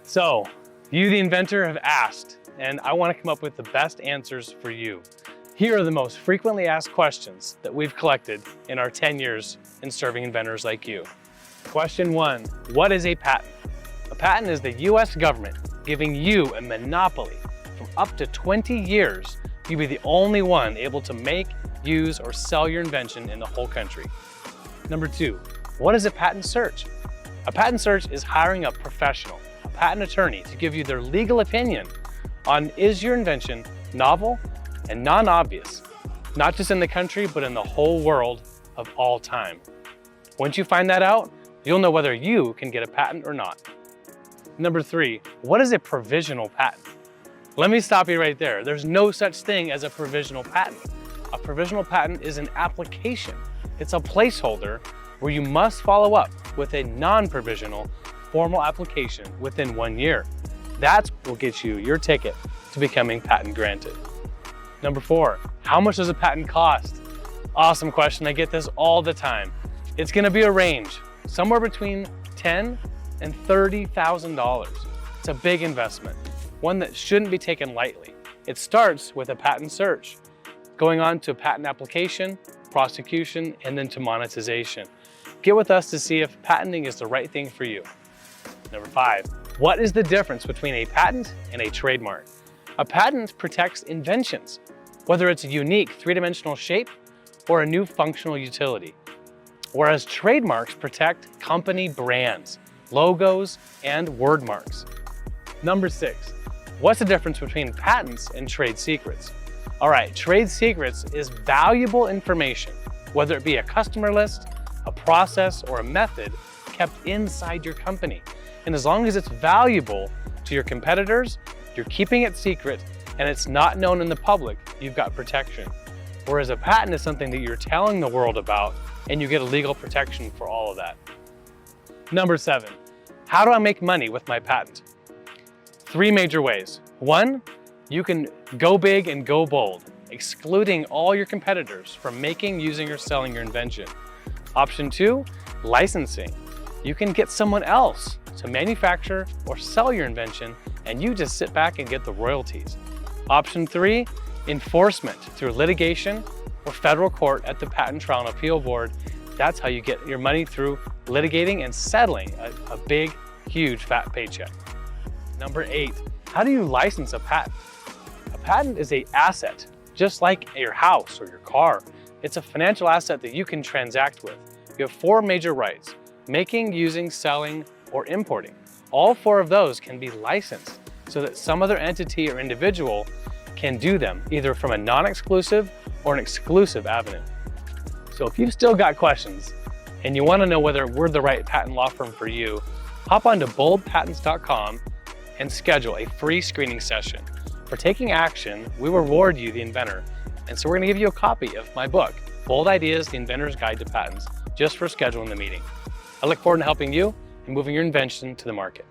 So, you, the inventor, have asked, and I want to come up with the best answers for you. Here are the most frequently asked questions that we've collected in our 10 years in serving inventors like you. Question 1, what is a patent? A patent is the US government giving you a monopoly from up to 20 years. You'll be the only one able to make, use, or sell your invention in the whole country. Number 2, what is a patent search? A patent search is hiring a professional, a patent attorney, to give you their legal opinion on is your invention novel and non-obvious, not just in the country, but in the whole world of all time. Once you find that out, you'll know whether you can get a patent or not. Number 3, what is a provisional patent? Let me stop you right there. There's no such thing as a provisional patent. A provisional patent is an application. It's a placeholder where you must follow up with a non-provisional formal application within 1 year. That's what will get you your ticket to becoming patent granted. Number 4, how much does a patent cost? Awesome question, I get this all the time. It's gonna be a range, somewhere between $10,000 and $30,000. It's a big investment, one that shouldn't be taken lightly. It starts with a patent search, going on to patent application, prosecution, and then to monetization. Get with us to see if patenting is the right thing for you. Number 5, what is the difference between a patent and a trademark? A patent protects inventions, whether it's a unique three-dimensional shape or a new functional utility, whereas trademarks protect company brands, logos, and word marks. Number 6, what's the difference between patents and trade secrets? All right, trade secrets is valuable information, whether it be a customer list, a process, or a method kept inside your company. And as long as it's valuable to your competitors, you're keeping it secret, and it's not known in the public, you've got protection. Whereas a patent is something that you're telling the world about, and you get a legal protection for all of that. Number 7, how do I make money with my patent? 3 major ways. 1, you can go big and go bold, excluding all your competitors from making, using, or selling your invention. Option 2, licensing. You can get someone else to manufacture or sell your invention, and you just sit back and get the royalties. Option 3, enforcement through litigation or federal court at the Patent Trial and Appeal Board. That's how you get your money, through litigating and settling a big, huge, fat paycheck. Number 8, how do you license a patent? A patent is an asset, just like your house or your car. It's a financial asset that you can transact with. You have 4 major rights: making, using, selling, or importing. All 4 of those can be licensed so that some other entity or individual can do them, either from a non-exclusive or an exclusive avenue. So if you've still got questions and you want to know whether we're the right patent law firm for you, hop onto boldpatents.com and schedule a free screening session. For taking action, we reward you, the inventor. And so we're going to give you a copy of my book, Bold Ideas, The Inventor's Guide to Patents, just for scheduling the meeting. I look forward to helping you and moving your invention to the market.